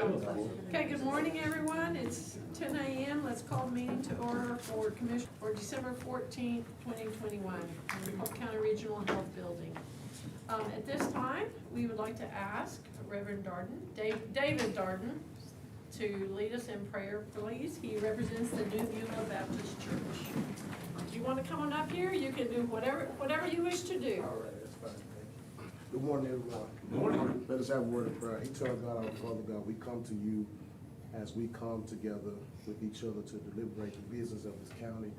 Okay, good morning, everyone. It's 10 a.m. Let's call the meeting to order for Commission for December 14th, 2021, Polk County Regional Health Building. At this time, we would like to ask Reverend Darden, David Darden, to lead us in prayer, please. He represents the New Beulah Baptist Church. If you want to come on up here, you can do whatever you wish to do. All right, that's fine. Good morning, everyone. Good morning. Let us have a word of prayer. Eternal God, our Father God, we come to you as we come together with each other to deliberate the business of this county.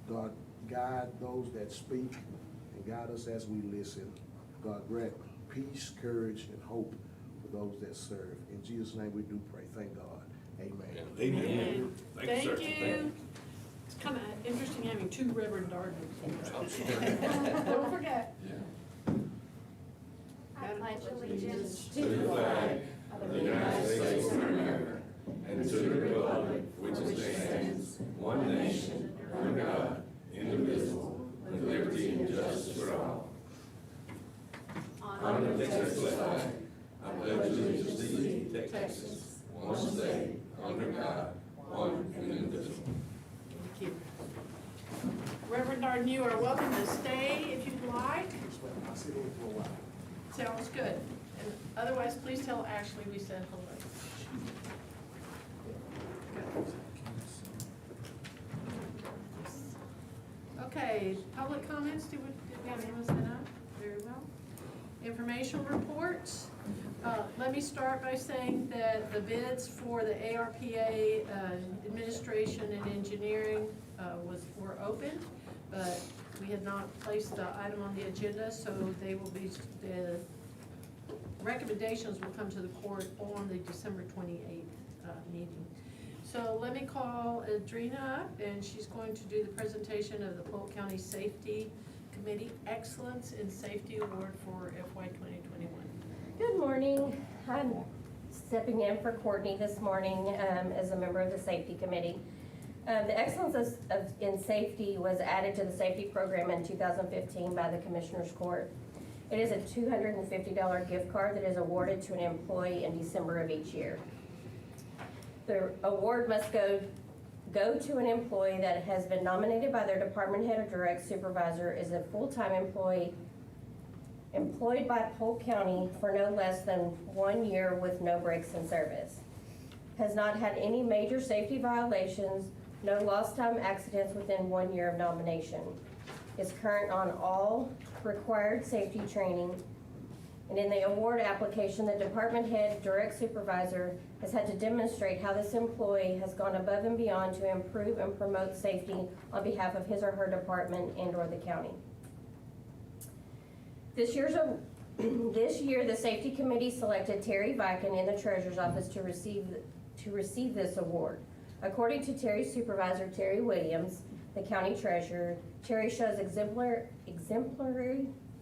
God, guide those that speak and guide us as we listen. God, grant peace, courage, and hope for those that serve. In Jesus' name we do pray. Thank God. Amen. Amen. Thank sir. you. It's kind of interesting having two Reverend Dardens. Don't forget. I pledge allegiance To the flag of the United States of America and to the republic which stands one nation under God, indivisible, with liberty and justice for all. On the Texas flag, I pledge allegiance to thee, Texas, one state, under God, one and indivisible. Thank you. Reverend Darden, you are welcome to stay if you'd like. I'll sit in for a while. Sounds good. And otherwise, please tell Ashley we said hello. Okay, public comments. Did we have anyone set up? Very well. Informational reports. Let me start by saying that the bids for the ARPA administration and engineering were open, but we had not placed the item on the agenda, so they will be, the recommendations will come to the court on the December 28th meeting. So let me call Adrena up, and she's going to do the presentation of the Polk County Safety Committee Excellence in Safety Award for FY 2021. Good morning. I'm stepping in for Courtney this morning as a member of the Safety Committee. The Excellence in Safety was added to the safety program in 2015 by the Commissioner's Court. It is a $250 gift card that is awarded to an employee in December of each year. The award must go to an employee that has been nominated by their department head or direct supervisor, is a full-time employee employed by Polk County for no less than 1 year with no breaks in service, has not had any major safety violations, no lost time accidents within 1 year of nomination, is current on all required safety training, and in the award application, the department head direct supervisor has had to demonstrate how this employee has gone above and beyond to improve and promote safety on behalf of his or her department and or the county. This year, the Safety Committee selected Terry Viken in the Treasurer's Office to receive this award. According to Terry's supervisor, Terry Williams, the County Treasurer, Terry shows exemplary,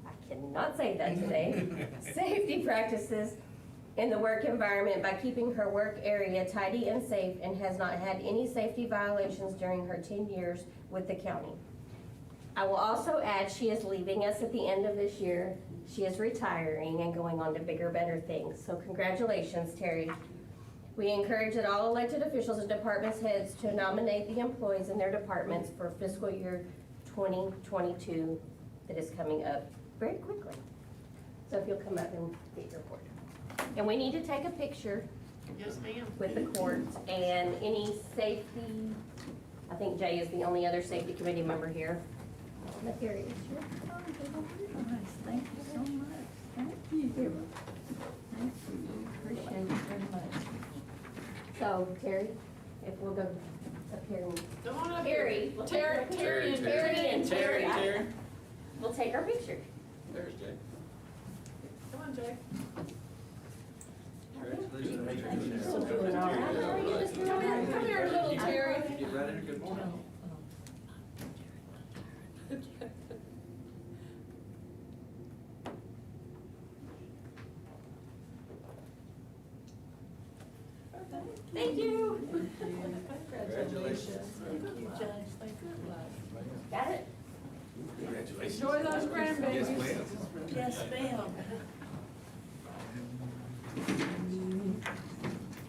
I cannot say that today, safety practices in the work environment by keeping her work area tidy and safe, and has not had any safety violations during her 10 years with the county. I will also add she is leaving us at the end of this year. She is retiring and going on to bigger, better things. So congratulations, Terry. We encourage that all elected officials and departments heads to nominate the employees in their departments for fiscal year 2022 that is coming up very quickly. So if you'll come up and get your report. And we need to take a picture Yes, ma'am. with the court and any safety. I think Jay is the only other safety committee member here. But here it is. Nice, thank you so much. Thank you. Thank you. Appreciate it very much. So Terry, if we'll go up here and Come on up Terry, here. we'll Terry and Terry, we'll take our picture. There's Jay. Come on, Jay. Congratulations. How are you this morning? Come here, little Terry. Get right in. Good morning. Thank you. Congratulations. Thank you, Judge. Thank you. Got it? Congratulations. Enjoy those grandbabies. Yes, ma'am.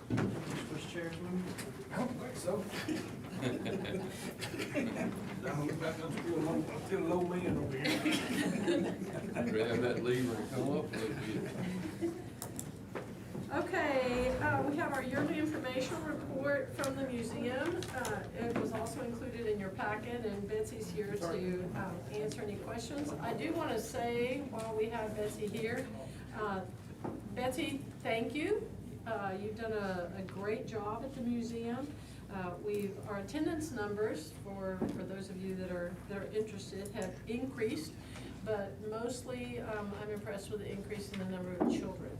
Yes, ma'am. so. I'm still a low man over here. Grab that lever and come up a little bit. Okay, we have our yearly informational report from the museum. It was also included in your packet, and Betsy's here to answer any questions. I do want to say, while we have Betsy here, Betsy, thank you. You've done a great job at the museum. Our attendance numbers, for those of you that are interested, have increased, but mostly I'm impressed with the increase in the number of children.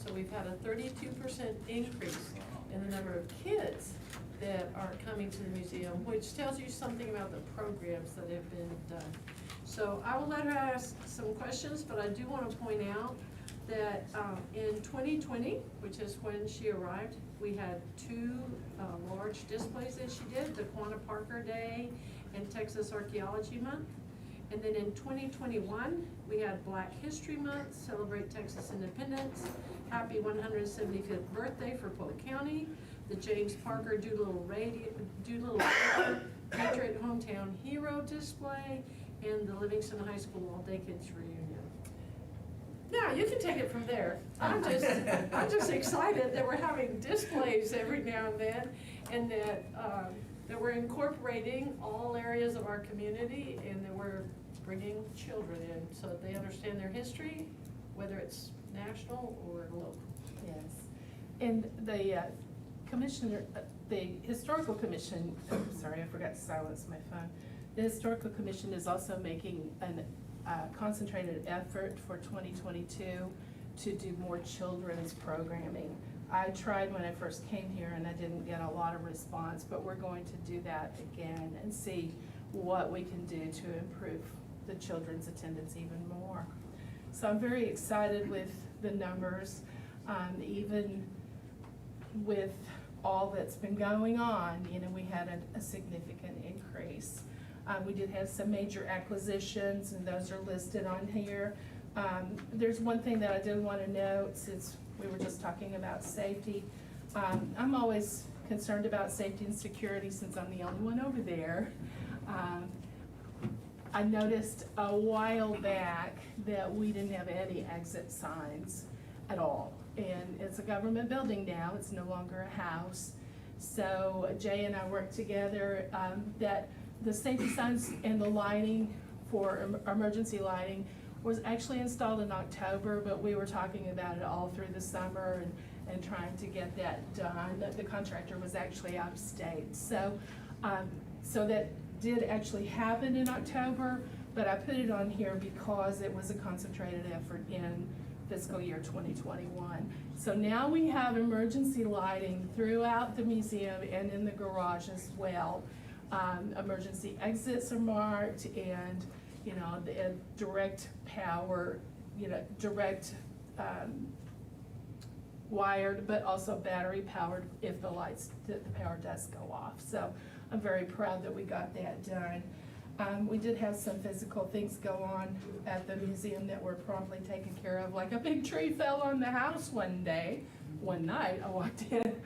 So we've had a 32% increase in the number of kids that are coming to the museum, which tells you something about the programs that have been done. So I will let her ask some questions, but I do want to point out that in 2020, which is when she arrived, we had two large displays that she did, the Quanah Parker Day and Texas Archaeology Month. And then in 2021, we had Black History Month, Celebrate Texas Independence, Happy 175th Birthday for Polk County, the James Parker Doolittle Patriot Hometown Hero Display, and the Livingston High School All Day Kids Reunion. Now, you can take it from there. I'm just excited that we're having displays every now and then, and that we're incorporating all areas of our community, and that we're bringing children in so that they understand their history, whether it's national or local. Yes, and the commissioner, the Historical Commission, sorry, I forgot to silence my phone. The Historical Commission is also making a concentrated effort for 2022 to do more children's programming. I tried when I first came here and I didn't get a lot of response, but we're going to do that again and see what we can do to improve the children's attendance even more. So I'm very excited with the numbers, even with all that's been going on. You know, we had a significant increase. We did have some major acquisitions, and those are listed on here. There's one thing that I did want to note, since we were just talking about safety. I'm always concerned about safety and security since I'm the only one over there. I noticed a while back that we didn't have any exit signs at all. And it's a government building now, it's no longer a house. So Jay and I worked together that the safety signs and the lighting for emergency lighting was actually installed in October, but we were talking about it all through the summer and trying to get that done. The contractor was actually out of state. So, so that did actually happen in October, but I put it on here because it was a concentrated effort in fiscal year 2021. So now we have emergency lighting throughout the museum and in the garage as well. Emergency exits are marked, and you know, the direct power, you know, direct wired, but also battery powered if the power does go off. So I'm very proud that we got that done. We did have some physical things go on at the museum that were promptly taken care of, like a big tree fell on the house one night. I walked in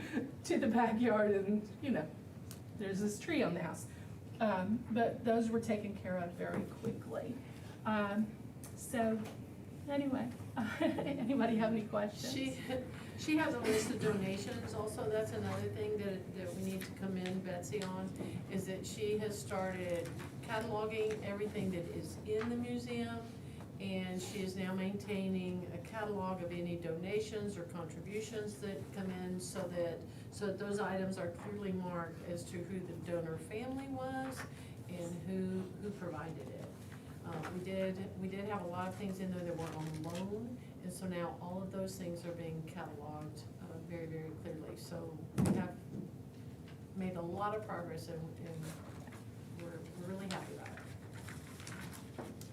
to the backyard and, you know, there's this tree on the house. But those were taken care of very quickly. So anyway, anybody have any questions? She has a list of donations also. That's another thing that we need to commend Betsy on, is that she has started cataloging everything that is in the museum, and she is now maintaining a catalog of any donations or contributions that come in, so that those items are clearly marked as to who the donor family was and who provided it. We did have a lot of things in there that were on loan, and so now all of those things are being cataloged very, very clearly. So we have made a lot of progress, and we're really happy about it.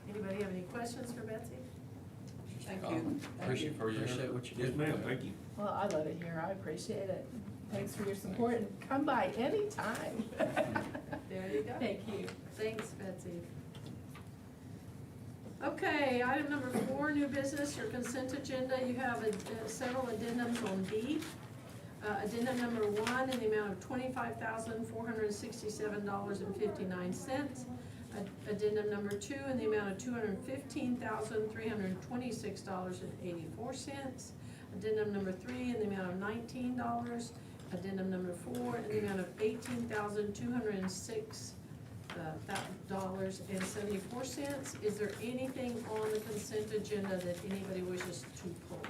Anybody have any questions for Betsy? Thank you. Appreciate what you did. Yes, ma'am, thank you. Well, I love it here. I appreciate it. Thanks for your support, and come by anytime. There you go. Thank you. Thanks, Betsy. Okay, item number 4, new business, your consent agenda. You have several addendums on B. Addendum number 1 in the amount of $25,467.59. Addendum number 2 in the amount of $215,326.84. Addendum number 3 in the amount of $19. Addendum number 4 in the amount of $18,206.74. Is there anything on the consent agenda that anybody wishes to pull?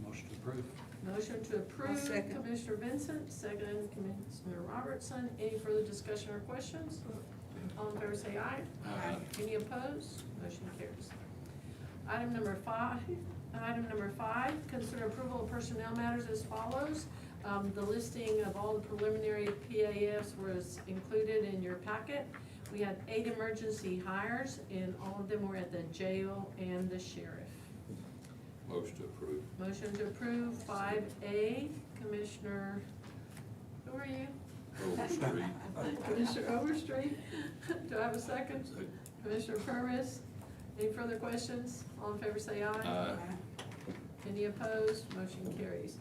Motion to approve. Motion to approve, I'll second. Commissioner Vincent, second, Commissioner Robertson. Any further discussion or questions? All in favor say aye. Aye. Any opposed? Motion carries. Item number 5, consider approval of personnel matters as follows. The listing of all the preliminary PAFs was included in your packet. We had 8 emergency hires, and all of them were at the jail and the sheriff. Motion to approve. Motion to approve 5A, Commissioner, who are you? Overstreet. Commissioner Overstreet. Do I have a second? Commissioner Purvis. Any further questions? All in favor say aye. Aye. Any opposed? Motion carries.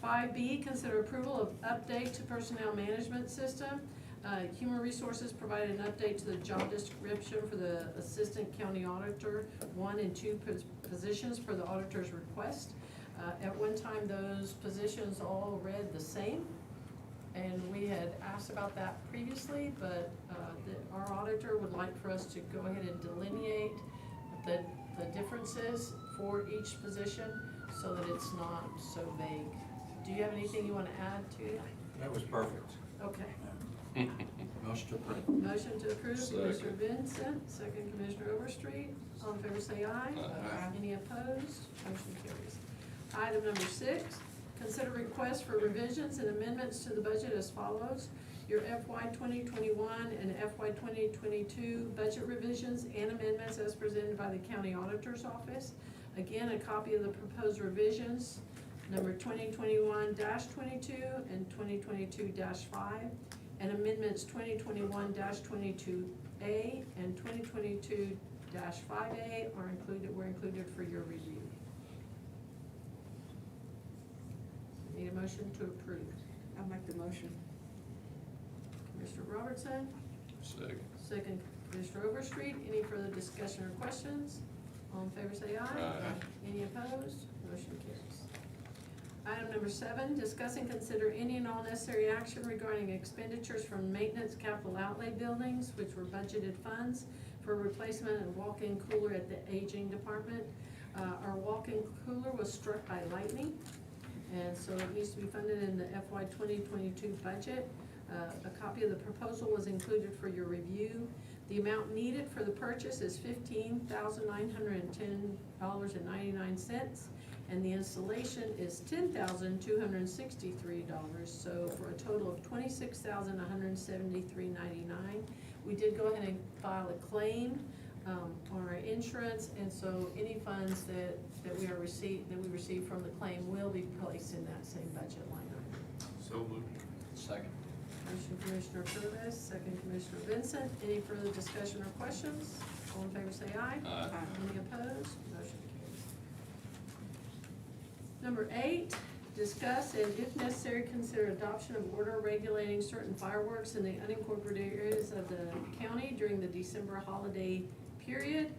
5B, consider approval of update to personnel management system. Human Resources provided an update to the job description for the Assistant County Auditor 1 and 2 positions per the auditor's request. At one time, those positions all read the same, and we had asked about that previously, but our auditor would like for us to go ahead and delineate the differences for each position so that it's not so vague. Do you have anything you want to add to it? That was perfect. Okay. Motion to approve. Motion to approve, Commissioner Second. Vincent, second Commissioner Overstreet. All in favor say aye. Aye. Any opposed? Motion carries. Item number 6, consider requests for revisions and amendments to the budget as follows. Your FY 2021 and FY 2022 budget revisions and amendments as presented by the County Auditor's Office. Again, a copy of the proposed revisions, number 2021-22 and 2022-5, and amendments 2021-22A and 2022-5A were included for your review. Need a motion to approve. I'll make the motion. Commissioner Robertson, Second. second Commissioner Overstreet. Any further discussion or questions? All in favor say aye. Aye. Any opposed? Motion carries. Item number 7, discuss and consider any and all necessary action regarding expenditures from maintenance capital outlay buildings, which were budgeted funds for replacement and walk-in cooler at the aging department. Our walk-in cooler was struck by lightning, and so it needs to be funded in the FY 2022 budget. A copy of the proposal was included for your review. The amount needed for the purchase is $15,910.99, and the installation is $10,263, so for a total of $26,173.99. We did go ahead and file a claim on our insurance, and so any funds that we receive from the claim will be placed in that same budget line item. So moved. Second. Motion Commissioner Purvis, second Commissioner Vincent. Any further discussion or questions? All in favor say aye. Aye. Any opposed? Motion carries. Number 8, discuss and if necessary, consider adoption of order regulating certain fireworks in the unincorporated areas of the county during the December holiday period.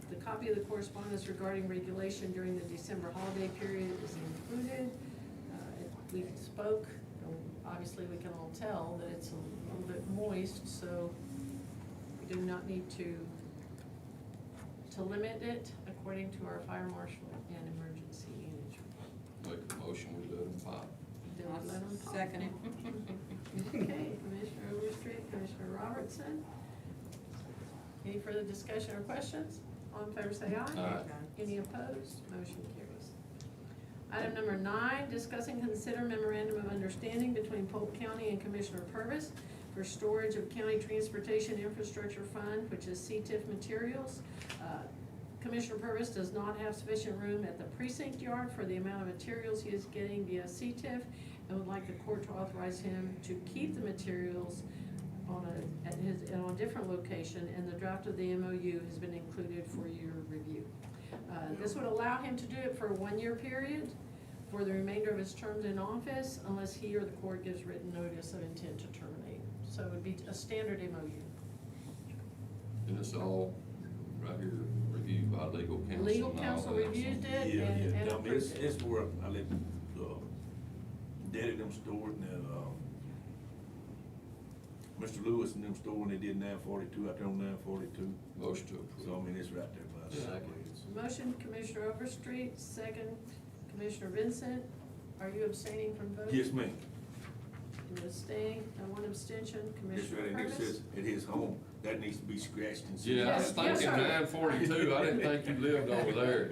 The copy of the correspondence regarding regulation during the December holiday period is included. We spoke, obviously we can all tell that it's a little bit moist, so we do not need to limit it according to our fire marshal and emergency management. Make a motion, we let them pop. Then we let 'em pop. Second it. Okay, Commissioner Overstreet, Commissioner Robertson. Any further discussion or questions? All in favor say aye. Aye. Any opposed? Motion carries. Item number 9, discuss and consider memorandum of understanding between Polk County and Commissioner Purvis for storage of County Transportation Infrastructure Fund, which is CTIF materials. Commissioner Purvis does not have sufficient room at the precinct yard for the amount of materials he is getting via CTIF, and would like the court to authorize him to keep the materials on a different location, and the draft of the MOU has been included for your review. This would allow him to do it for a 1-year period for the remainder of his term in office, unless he or the court gives written notice of intent to terminate. So it would be a standard MOU. And it's all right here, reviewed by legal counsel. Legal and all counsel that, so- reviewed it Yeah, and yeah, I mean, approved it. it's where I let, Daddy them store it, and then, Mr. Lewis and them store when they did 942, I told them 942. Motion to approve. So, I mean, it's right there by the Second. Motion, Commissioner Overstreet, second, Commissioner Vincent. Are you abstaining from voting? Yes, ma'am. You abstain, and one abstention, It's Commissioner right, and it Purvis. says at his home, that needs to be scratched and. Yeah, I was Yes, yes, thinking sir. 942, I didn't think you lived over there.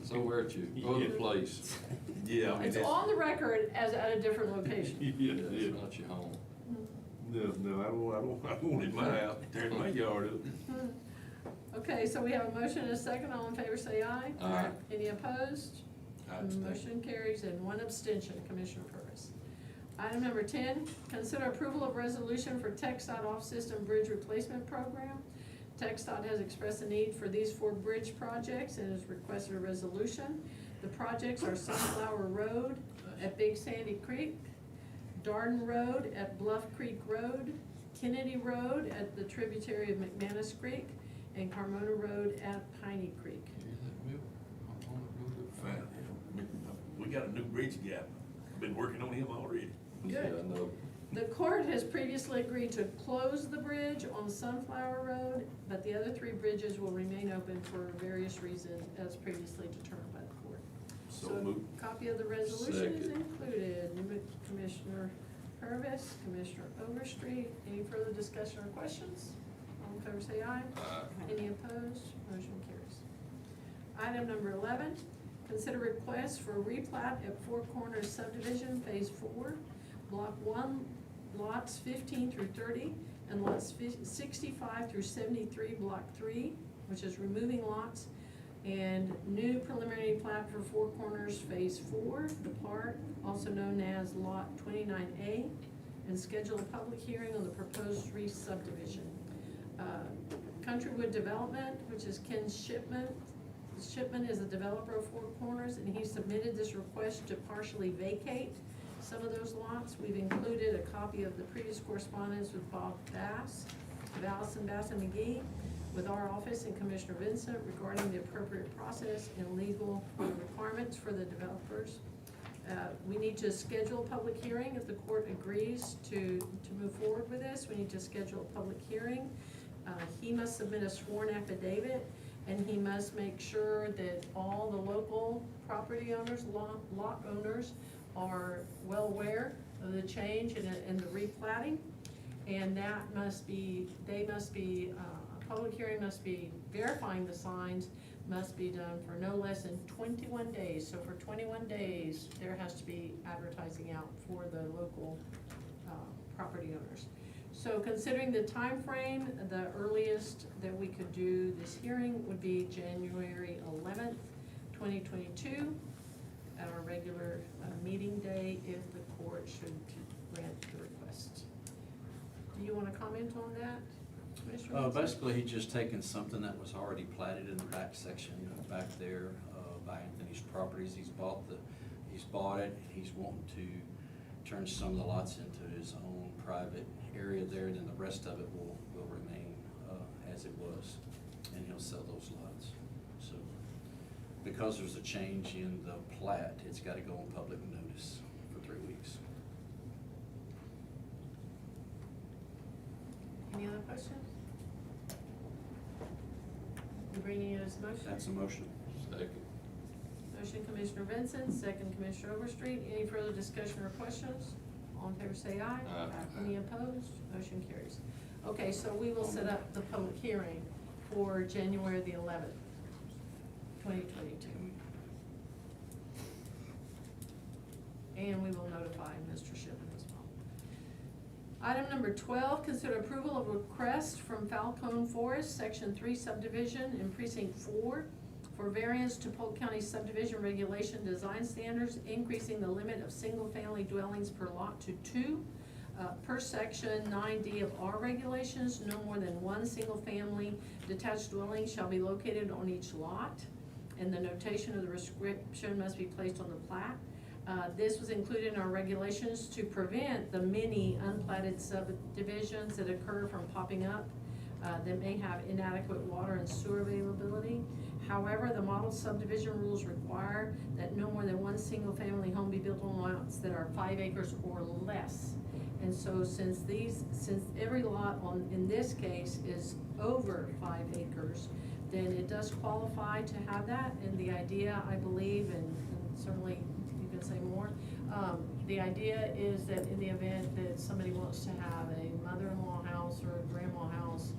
It's over at your other place. Yeah, I mean, It's that's. on the record as at a different location. Yeah, It's yeah. not your home. No, I don't want it in my house, tearing my yard up. Okay, so we have a motion and a second, all in favor say aye. Aye. Any opposed? I abstain. Motion carries and one abstention, Commissioner Purvis. Item number 10, consider approval of resolution for TxDOT off-system bridge replacement program. TxDOT has expressed a need for these 4 bridge projects and has requested a resolution. The projects are Sunflower Road at Big Sandy Creek, Darden Road at Bluff Creek Road, Kennedy Road at the tributary of McManus Creek, and Carmona Road at Piney Creek. You hear that, Bill? I'm on the road up Fine, yeah. We got a new bridge guy, I've been working on him already. Yeah, Good. I know. The court has previously agreed to close the bridge on Sunflower Road, but the other 3 bridges will remain open for various reasons as previously determined by the court. So moved. A copy of the resolution is Second. included. Commissioner Purvis, Commissioner Overstreet, any further discussion or questions? All in favor say aye. Aye. Any opposed? Motion carries. Item number 11, consider request for replat at Four Corners Subdivision, Phase 4, Block 1, lots 15 through 30, and lots 65 through 73, Block 3, which is removing lots, and new preliminary plat for Four Corners Phase 4, the part, also known as Lot 29A, and schedule a public hearing on the proposed re-subdivision. Countrywood Development, which is Ken Shipman. Shipman is a developer of Four Corners, and he submitted this request to partially vacate some of those lots. We've included a copy of the previous correspondence with Bob Bass, of Allison Bass and McGee, with our office and Commissioner Vincent regarding the appropriate process and legal requirements for the developers. We need to schedule a public hearing. If the court agrees to move forward with this, we need to schedule a public hearing. He must submit a sworn affidavit, and he must make sure that all the local property owners, lot owners, are well aware of the change and the replatting. And that must be, a public hearing must be verifying the signs, must be done for no less than 21 days. So for 21 days, there has to be advertising out for the local property owners. So considering the time frame, the earliest that we could do this hearing would be January 11th, 2022, at our regular meeting day, if the court should grant the request. Do you want to comment on that, Commissioner Wilson? Basically, he's just taken something that was already platted in the back section, back there, by Anthony's properties. He's bought it, he's wanting to turn some of the lots into his own private area there, then the rest of it will remain, as it was, and he'll sell those lots. So, because there's a change in the plat, it's gotta go on public notice for 3 weeks. Any other questions? You bringing it as a motion? That's a motion. Second. Motion Commissioner Vincent, second Commissioner Overstreet. Any further discussion or questions? All in favor say aye. Aye. Any opposed? Motion carries. Okay, so we will set up the public hearing for January the 11th, 2022. And we will notify Mr. Shipman as well. Item number 12, consider approval of request from Falcone Forest, Section 3 subdivision in Precinct 4 for variance to Polk County subdivision regulation design standards, increasing the limit of single-family dwellings per lot to 2. Per section 9D of our regulations, no more than 1 single-family detached dwelling shall be located on each lot. and the notation of the restriction must be placed on the plat. This was included in our regulations to prevent the many unplatted subdivisions that occur from popping up that may have inadequate water and sewer availability. However, the model subdivision rules require that no more than one single-family home be built on lots that are 5 acres or less. And so since every lot in this case is over 5 acres, then it does qualify to have that. And the idea, I believe, and certainly you can say more, the idea is that in the event that somebody wants to have a mother-in-law house or a grandma house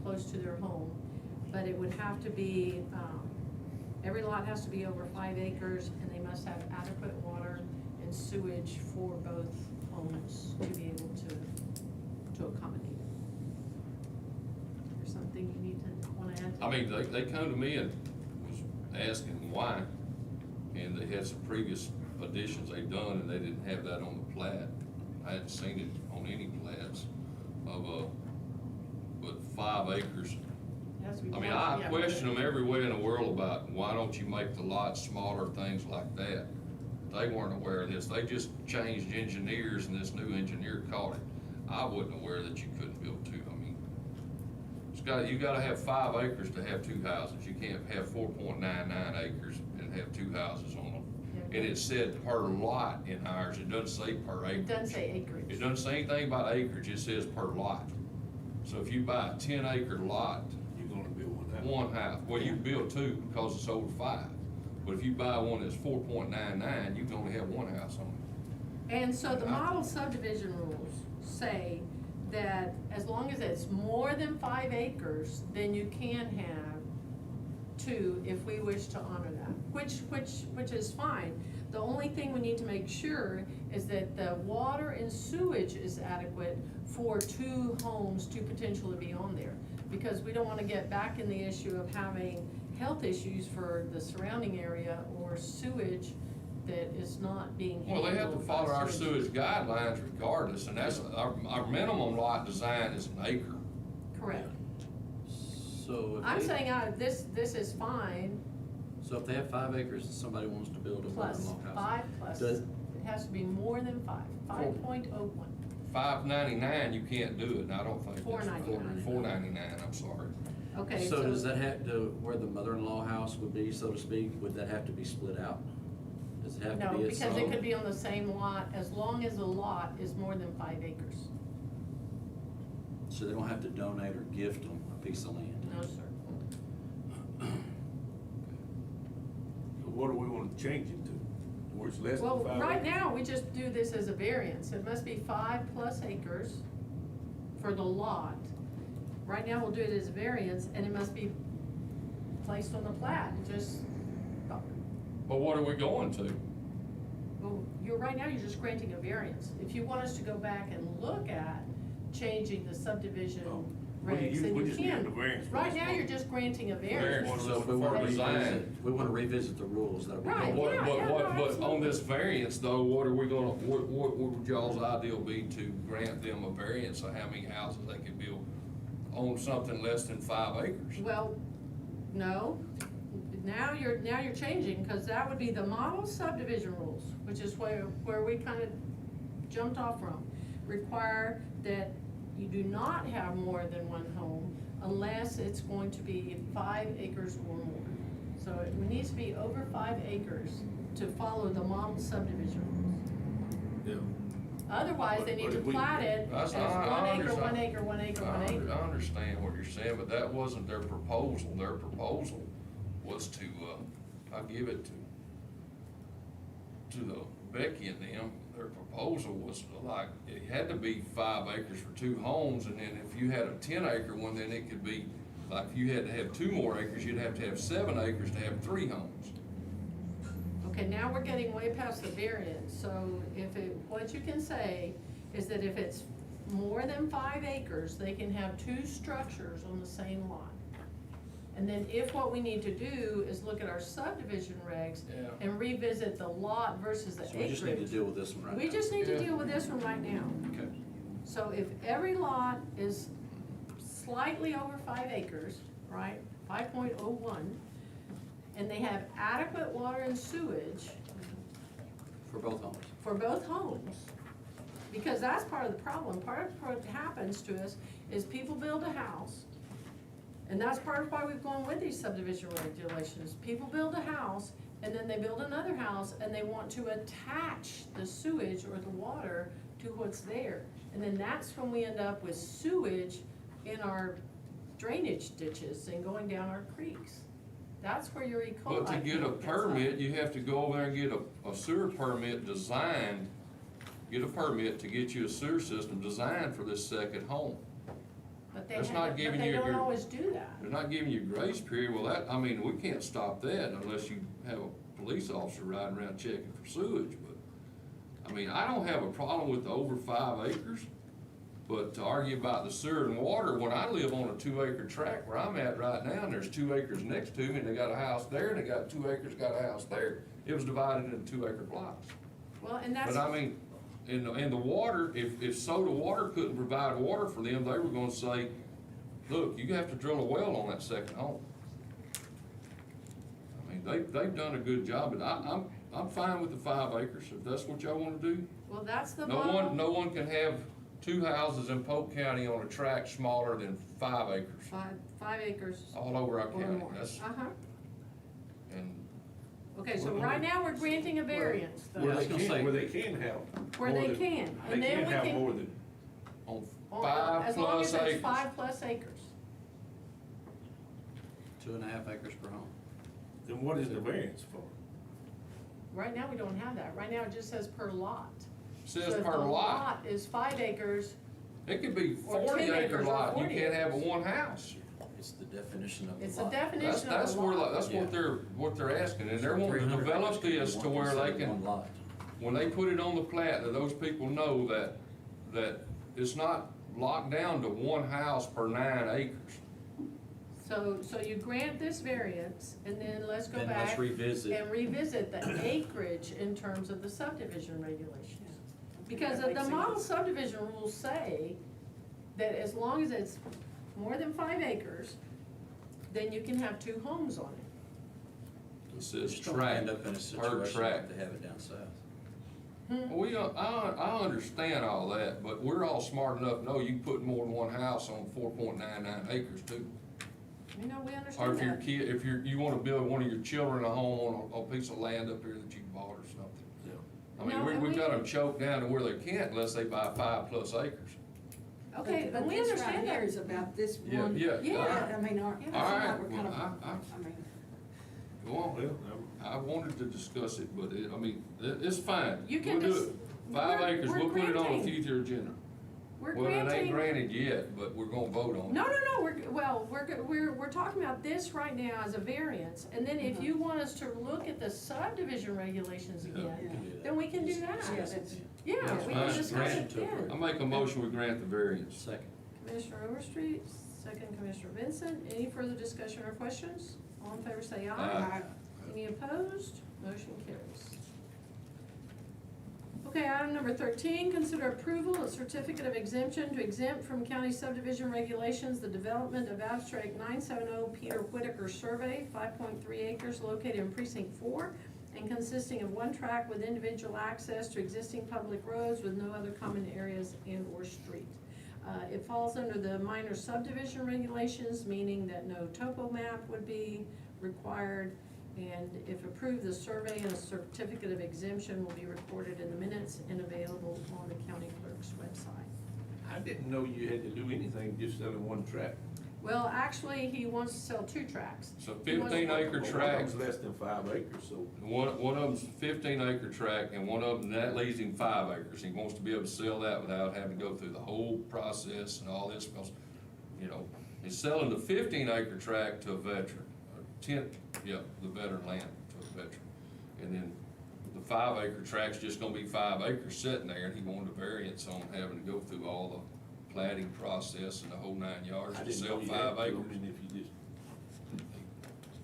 close to their home, but it would have to be, every lot has to be over 5 acres, and they must have adequate water and sewage for both homes to be able to accommodate. Is there something you need to, wanna add? I mean, they come to me and was asking why, and they had some previous additions they done, and they didn't have that on the plat. I hadn't seen it on any plats of, but 5 acres. It has to be I mean, more, I yeah. question them every way in the world about why don't you make the lots smaller, things like that. They weren't aware of this. They just changed engineers, and this new engineer caught it. I wasn't aware that you couldn't build 2. I mean, you gotta have 5 acres to have 2 houses. You can't have 4.99 acres and have 2 houses on them. Yeah. And it said per lot in ours. It doesn't say per acre. It doesn't say acreage. It doesn't say anything about acreage. It says per lot. So if you buy a 10-acre lot, You're gonna build one house. 1 house, well, you can build 2 because it's over 5. But if you buy one that's 4.99, you can only have 1 house on it. And so the model subdivision rules say that as long as it's more than 5 acres, then you can have 2 if we wish to honor that, which is fine. The only thing we need to make sure is that the water and sewage is adequate for 2 homes to potentially be on there. Because we don't wanna get back in the issue of having health issues for the surrounding area or sewage that is not being handled. Well, they have to by follow our sewage guidelines regardless, and that's, our minimum lot design is 1 acre. Correct. So if I'm they- saying, this is fine, So if they have 5 acres and somebody wants to build a plus mother-in-law house. 5 plus, Does- it has to be more than 5, 5.01. 599, you can't do it, and I don't think that's. $4.99. $4.99, I'm sorry. Okay, So does that have to, where the mother-in-law house would be, so to speak, would that have to be split out? Does it have to No, be because its it own? could be on the same lot, as long as the lot is more than 5 acres. So they don't have to donate or gift them a piece of land? No, sir. So what do we wanna change it to? Where it's less than Well, 5 right acres? now, we just do this as a variance. It must be 5 plus acres for the lot. Right now, we'll do it as a variance, and it must be placed on the plat, just, But what are we going to? well, right now, you're just granting a variance. If you want us to go back and look at changing the subdivision Oh, regs, then we you just need can. the variance for Right this now, one. you're just granting a variance. Variance. So if we want For to design. revisit the rules, that would be. Right. But, yeah, but, no, but on absolutely. this variance though, what are we gonna, what would y'all's ideal be to grant them a variance of how many houses they can build on something less than 5 acres? Well, no, now you're changing, because that would be the model subdivision rules, which is where we kind of jumped off from. Require that you do not have more than 1 home unless it's going to be 5 acres or more. So it needs to be over 5 acres to follow the model subdivision rules. Yeah. Otherwise, they need But to if we- plat it That's- as I 1 acre, understand. 1 acre, 1 acre, 1 acre. I understand what you're saying, but that wasn't their proposal. Their proposal was to, I give it to the Becky and them. Their proposal was like, it had to be 5 acres for 2 homes, and then if you had a 10-acre one, then it could be, like, if you had to have 2 more acres, you'd have to have 7 acres to have 3 homes. Okay, now we're getting way past the variance, so what you can say is that if it's more than 5 acres, they can have 2 structures on the same lot. And then if what we need to do is look at our subdivision regs Yeah. and revisit the lot versus the So we just need to acreage. deal with this one right now. We just need to Yeah. deal with this one right now. Okay. So if every lot is slightly over 5 acres, right, 5.01, and they have adequate water and sewage For both homes. for both homes. Because that's part of the problem. Part of what happens to us is people build a house, and that's part of why we've gone with these subdivision regulations. People build a house, and then they build another house, and they want to attach the sewage or the water to what's there. And then that's when we end up with sewage in our drainage ditches and going down our creeks. That's where your E. coli. But to get a gets up. permit, you have to go over there and get a sewer permit designed, get a permit to get you a sewer system designed for this second home. But they That's have- not but giving they you don't your- always do that. They're not giving you a grace period. Well, that, I mean, we can't stop that unless you have a police officer riding around checking for sewage, but, I mean, I don't have a problem with the over 5 acres, but to argue about the sewer and water, when I live on a 2-acre tract where I'm at right now, and there's 2 acres next to me, and they got a house there, and they got 2 acres, got a house there, it was divided into 2-acre blocks. Well, and that's. But I mean, in the water, if Soda Water couldn't provide water for them, they were gonna say, look, you have to drill a well on that second home. I mean, they've done a good job, but I'm fine with the 5 acres, if that's what y'all wanna do. Well, that's the No model. no one can have 2 houses in Polk County on a tract smaller than 5 acres, 5 acres all over our or county, more. that's, Uh-huh. and, Okay, so right now, we're granting a variance, Yeah, I though, was Where gonna they say- can, where they can have. where more they than- can, They and then can we have can. more than, on on- 5 as long as plus it's acres. 5+ acres. 2.5 acres per home. then what is the variance for? Right now, we don't have that. Right now, it just says per lot. Says So if per the lot. lot is 5 acres, It could be Or 10 40-acre acres or lot, you 40 can't have acres. one house. It's the definition of the lot. it's a definition of That's a where, lot. that's Yeah. what they're asking, and they're wanting to 300 develop acres could be this to one where they considered one can, lot. when they put it on the plat, that those people know that it's not locked down to one house per 9 acres. So you grant this variance, and then let's go Then back let's revisit. and revisit the acreage in terms of the subdivision regulations. Because the model subdivision rules say that as long as it's more than 5 acres, then you can have 2 homes on it. It says Just don't tract, end up in a per situation like tract. they have it down south. I understand all that, but we're all smart enough to know you can put more than one house on 4.99 acres too. You know, we Or understand if your that. kid, if you wanna build one of your children a home on a piece of land up here that you bought or something. I No, mean, and we've we- got them choked down to where they can't unless they buy 5+ acres. Okay, but we this right understand here that. is about this Yeah, one. yeah. Yeah. I mean, All it's right, not, we're well, kind of, I mean, go on. Well, I wanted to discuss it, but it's fine. You can We'll do just- it. 5 we're- acres, we're we'll put it on a granting- future agenda. We're Well, it ain't granting. granted yet, but we're gonna vote on it. No, we're talking about this right now as a variance, and then if you want us to look at the subdivision regulations Yeah. again, We can do that. then we can do that. yeah, that's, Yeah, That's we fine. can discuss Grant it it to then. approve. I make a motion, we grant the variance. Second. Commissioner Overstreet, second Commissioner Vincent, any further discussion or questions? All in favor say aye. Aye. Any opposed? Motion carries. Okay, item number 13, consider approval of certificate of exemption to exempt from county subdivision regulations the development of abstract 970 Peter Whitaker survey, 5.3 acres located in precinct 4 and consisting of 1 tract with individual access to existing public roads with no other common areas and or street. It falls under the minor subdivision regulations, meaning that no topo map would be required. And if approved, the survey and a certificate of exemption will be recorded in the minutes and available on the county clerk's website. I didn't know you had to do anything, just selling one tract. Well, actually, he wants to sell 2 tracts. So He wants- 15-acre One of tract, them's less than 5 acres, so. one of them's 15-acre tract, and one of them, that leaves him 5 acres. He wants to be able to sell that without having to go through the whole process and all this, because, you know, he's selling the 15-acre tract to a veteran, or the veteran land to a veteran. And then the 5-acre tract's just gonna be 5 acres sitting there, and he wanted a variance on having to go through all the platting process and the whole 9 yards I to didn't sell know you 5 had to, I acres. mean, if you just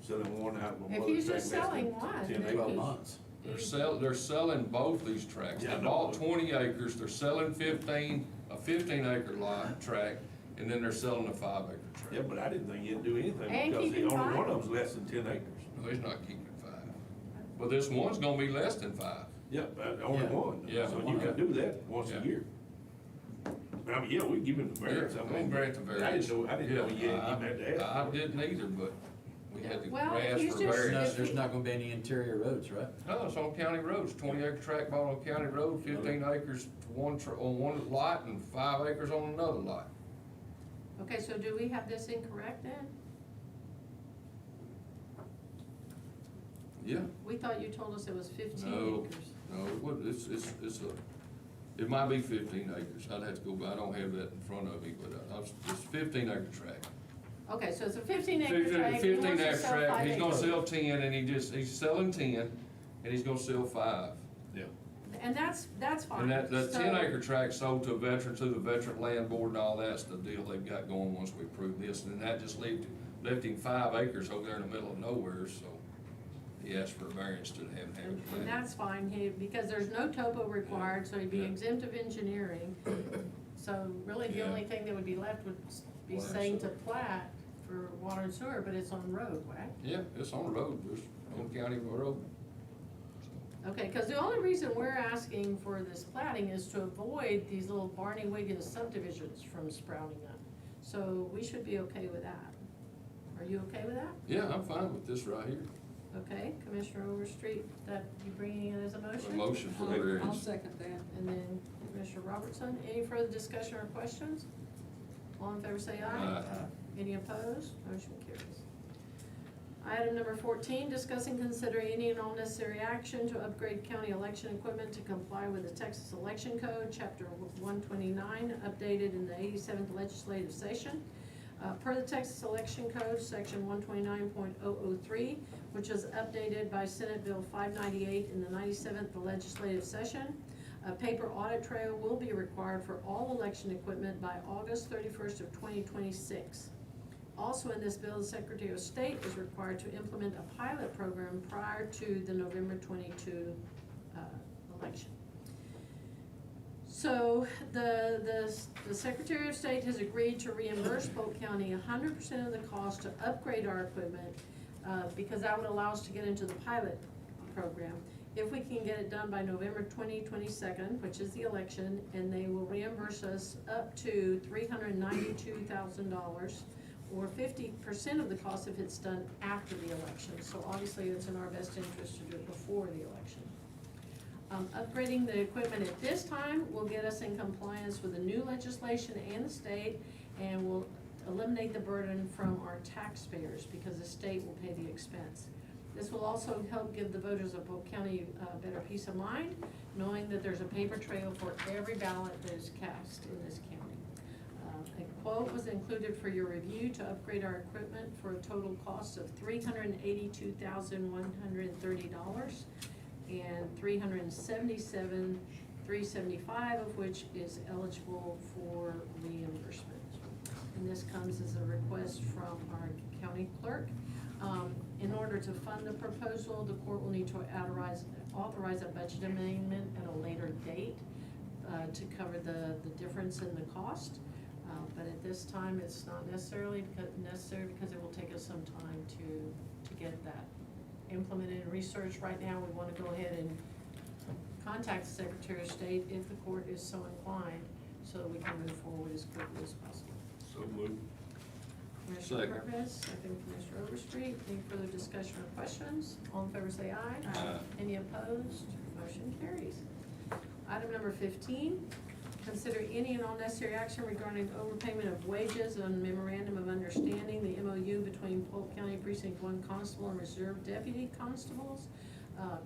selling one out of If another he's tract just less than selling one, 10 then acres. 12 months. They're selling both these tracts. Yeah, I They know. bought 20 acres, they're selling a 15-acre lot tract, and then they're selling a 5-acre Yeah, tract. but I didn't think you had to do anything And because keeping only five. one of them's less than 10 acres. No, he's not keeping 5. But this one's gonna be less than 5. Yeah, only Yeah. one. Yeah. So you can do that once Yeah. a year. I mean, yeah, we give him the variance. Yeah, I we'll mean, grant the variance. I didn't know you Yeah, had to ask. I didn't either, but we had to Well, ask he's for just- variance. There's not gonna be any interior roads, right? No, it's on county roads, 20-acre tract bought on county road, 15 acres on one lot and 5 acres on another lot. Okay, so do we have this incorrect then? Yeah. We thought you told us it was 15 No, acres. no, it would, it might be 15 acres, I'd have to go by, I don't have that in front of me, but it's 15-acre tract. Okay, so it's a 15-acre tract. 15-acre tract, he's gonna sell 10, and he's selling 10, and he's gonna sell 5. Yeah. And that's fine. And that So- 10-acre tract sold to a veteran, to the veteran land board and all that's the deal they've got going once we approve this, and then that just left him 5 acres over there in the middle of nowhere, so he asked for a variance to have And it. and that's fine, because there's no topo required, so he'd be Yeah. exempt of engineering. So really, the Yeah. only thing that would be left would be Water and saying to sewer. plat for water and sewer, but it's on road, right? Yeah, it's on the road, it's on county road. Okay, because the only reason we're asking for this platting is to avoid these little Barney Wiggins subdivisions from sprouting up. So we should be okay with that. Are you okay with that? Yeah, I'm fine with this right here. Okay, Commissioner Overstreet, that you bringing it as a motion? A motion for the I'll variance. second that. And then Commissioner Robertson, any further discussion or questions? All in favor say aye. Aye. Any opposed? Motion carries. Item number 14, discuss and consider any and all necessary action to upgrade county election equipment to comply with the Texas Election Code, Chapter 129, updated in the 87th legislative session. Per the Texas Election Code, Section 129.003, which was updated by Senate Bill 598 in the 97th legislative session, a paper audit trail will be required for all election equipment by August 31st of 2026. Also in this bill, the Secretary of State is required to implement a pilot program prior to the November 22 election. So the Secretary of State has agreed to reimburse Polk County 100% of the cost to upgrade our equipment, because that would allow us to get into the pilot program. If we can get it done by November 2022, which is the election, and they will reimburse us up to $392,000, or 50% of the cost if it's done after the election. So obviously, it's in our best interest to do it before the election. Upgrading the equipment at this time will get us in compliance with the new legislation and the state, and will eliminate the burden from our taxpayers, because the state will pay the expense. This will also help give the voters of Polk County better peace of mind, knowing that there's a paper trail for every ballot that is cast in this county. A quote was included for your review to upgrade our equipment for a total cost of $382,130, and $377,375 of which is eligible for reimbursement. And this comes as a request from our county clerk. In order to fund the proposal, the court will need to authorize a budget amendment at a later date to cover the difference in the cost. But at this time, it's not necessary because it will take us some time to get that implemented and researched. Right now, we want to go ahead and contact the Secretary of State if the court is so inclined, so that we can move forward as quickly as possible. So moved. Commissioner Second. Purvis, second Commissioner Overstreet. Any further discussion or questions? All in favor say aye. Aye. Any opposed? Motion carries. Item number 15, consider any and all necessary action regarding overpayment of wages on memorandum of understanding, the MOU between Polk County Precinct 1 Constable and Reserve Deputy Constables.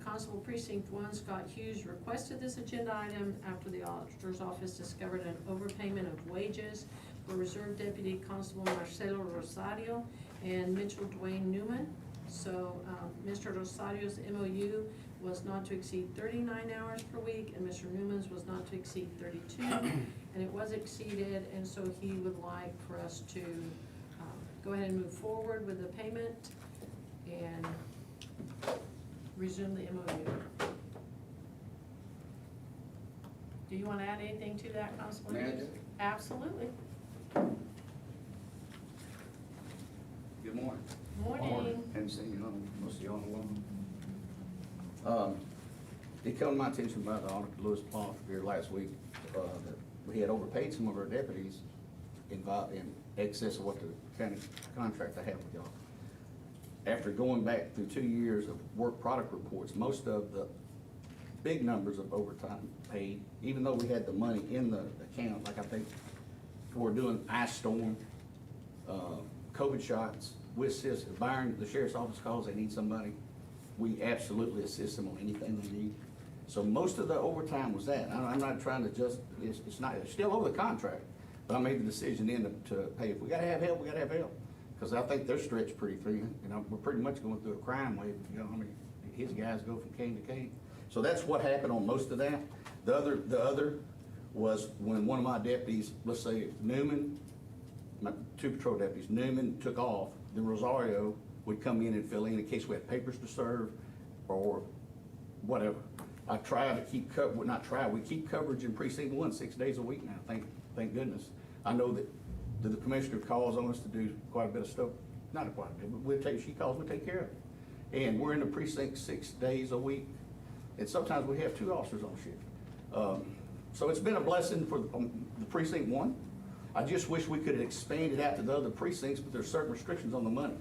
Constable Precinct 1 Scott Hughes requested this agenda item after the Auditor's Office discovered an overpayment of wages for Reserve Deputy Constable Marcelo Rosario and Mitchell Dwayne Newman. So Mr. Rosario's MOU was not to exceed 39 hours per week, and Mr. Newman's was not to exceed 32, and it was exceeded, and so he would like for us to go ahead and move forward with the payment and resume the MOU. Do you want to add anything to that, Constable? May I Hughes? do? Absolutely. Good morning. Morning. Hadn't seen you in a Christmas, the only one. It come to my attention by the Auditor Lewis Plouffe here last week, that we had overpaid some of our deputies in excess of what the county contract I have with y'all. After going back through 2 years of work product reports, most of the big numbers of overtime paid, even though we had the money in the account, like I think for doing ice storm, COVID shots, we assist, Byron, the sheriff's office calls, they need somebody, we absolutely assist them on anything they need. So most of the overtime was that. I'm not trying to just, it's not, it's still over the contract, but I made the decision then to pay, if we gotta have help, we gotta have help. Cause I think they're stretched pretty thin, we're pretty much going through a crime wave, I mean, his guys go from cane to cane. So that's what happened on most of that. The other was when one of my deputies, let's say Newman, my 2 patrol deputies, Newman took off, then Rosario would come in and fill in case we had papers to serve or whatever. I try to keep we keep coverage in precinct 1 6 days a week now, thank goodness. I know that the commissioner calls on us to do quite a bit of stuff, not quite a bit, but she calls, we take care of it. And we're in the precinct 6 days a week, and sometimes we have 2 officers on shift. So it's been a blessing for the precinct 1. I just wish we could have expanded out to the other precincts, but there's certain restrictions on the money.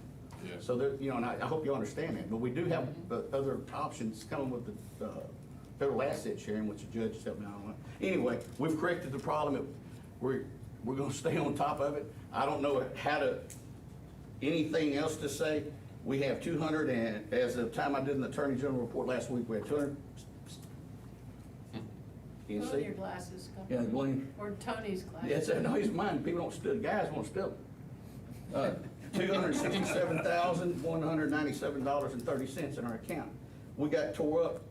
Yeah. So there, and I hope you understand that, but we do have other options coming with the federal asset sharing, which the judge has helped me out on. Anyway, we've corrected the problem. We're gonna stay on top of it. I don't know anything else to say. We have 200, and as of the time I did an Attorney General report last week, we had 200. Can you Put see? your glasses. Go. Yeah, Glenn. Or Tony's glasses. Yes, no, he's mine. People don't steal, guys won't steal them. $267,197.30 in our account. We got tore up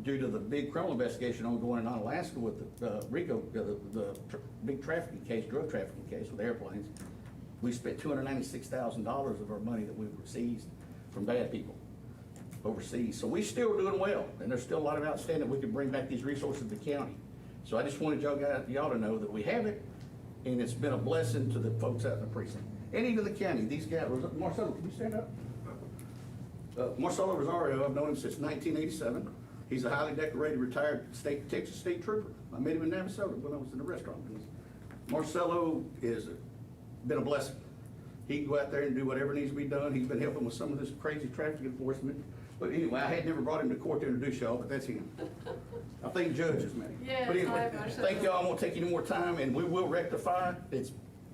due to the big criminal investigation ongoing in Alaska with the RICO, the big trafficking case, drug trafficking case with airplanes. We spent $296,000 of our money that we seized from bad people overseas. So we still doing well, and there's still a lot of outstanding. We can bring back these resources to the county. So I just wanted y'all to know that we have it, and it's been a blessing to the folks out in the precinct. And even the county, these guys, Marcelo, can you stand up? Marcelo Rosario, I've known him since 1987. He's a highly decorated retired Texas State Trooper. I met him in Navasota when I was in the restaurant business. Marcelo has been a blessing. He can go out there and do whatever needs to be done. He's been helping with some of this crazy traffic enforcement. But anyway, I had never brought him to court to introduce y'all, but that's him. I think judges, man. Yes, But anyway, hi, Marcelo. thank y'all. I won't take any more time, and we will rectify.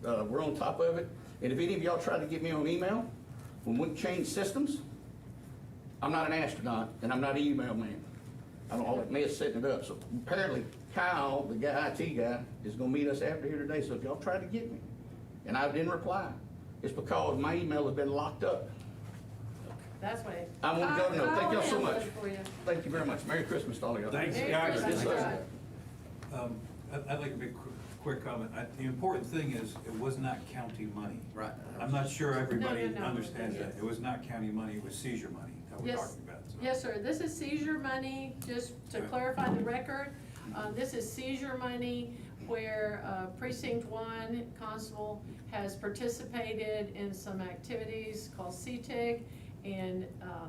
We're on top of it. And if any of y'all try to get me on email, when we change systems, I'm not an astronaut, and I'm not an email man. I don't know, Mayor's setting it up. So apparently Kyle, the guy, IT guy, is gonna meet us after here today. So if y'all try to get me, and I didn't reply, it's because my email has been locked up. That's why. I want y'all to know. Thank y'all so I'll much. handle it for you. Thank you very much. Merry Christmas to all of y'all. Thanks, Merry Scott. Christmas, Yes, sir. Scott. I'd like a big, quick comment. The important thing is, it was not county money. Right. I'm not sure everybody No. understands that. It was not county money, it was seizure money that we're Yes. talking about. So- Yes, sir. This is seizure money, just to Okay. clarify the record. This is seizure money where Precinct 1 Constable has participated in some activities called CTIG. And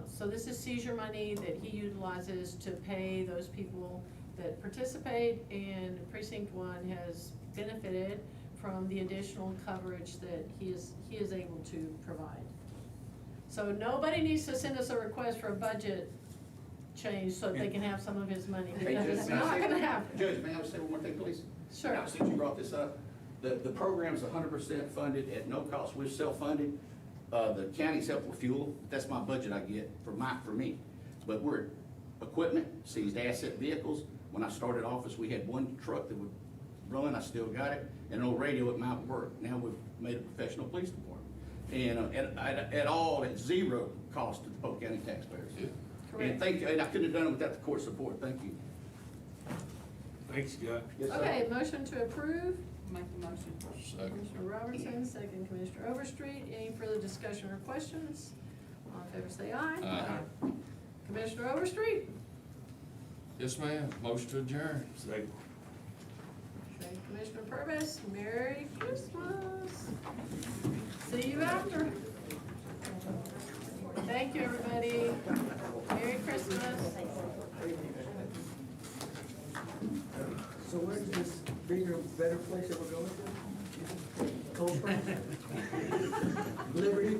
so this is seizure money that he utilizes to pay those people that participate, and Precinct 1 has benefited from the additional coverage that he is able to provide. So nobody needs to send us a request for a budget change so that they can have some of his money, Hey, because Judge, it's may I not say- gonna happen. Judge, may I say one more thing, please? Sure. Now, since you brought this up, the program's 100% funded at no cost. We're self-funded. The county's help with fuel. That's my budget I get for me. But we're equipment, seized asset vehicles. When I started office, we had one truck that would run. I still got it. And an old radio at Mount Work. Now we've made a professional police department. And at zero cost to the Polk County taxpayers. Yeah. Correct. And thank you. And I couldn't have done it without the court support. Thank you. Thanks, Scott. Yes, sir. Okay, motion to approve. Make the motion. Second. Commissioner Robertson, second Commissioner Overstreet. Any further discussion or questions? All in favor say aye. Aye. Commissioner Overstreet? Yes, ma'am. Motion to adjourn. Second. Okay, Commissioner Purvis, Merry Christmas. See you after. Thank you, everybody. Merry Christmas. So where's this bigger, better place that we're going to? Cold Spring? Liberty?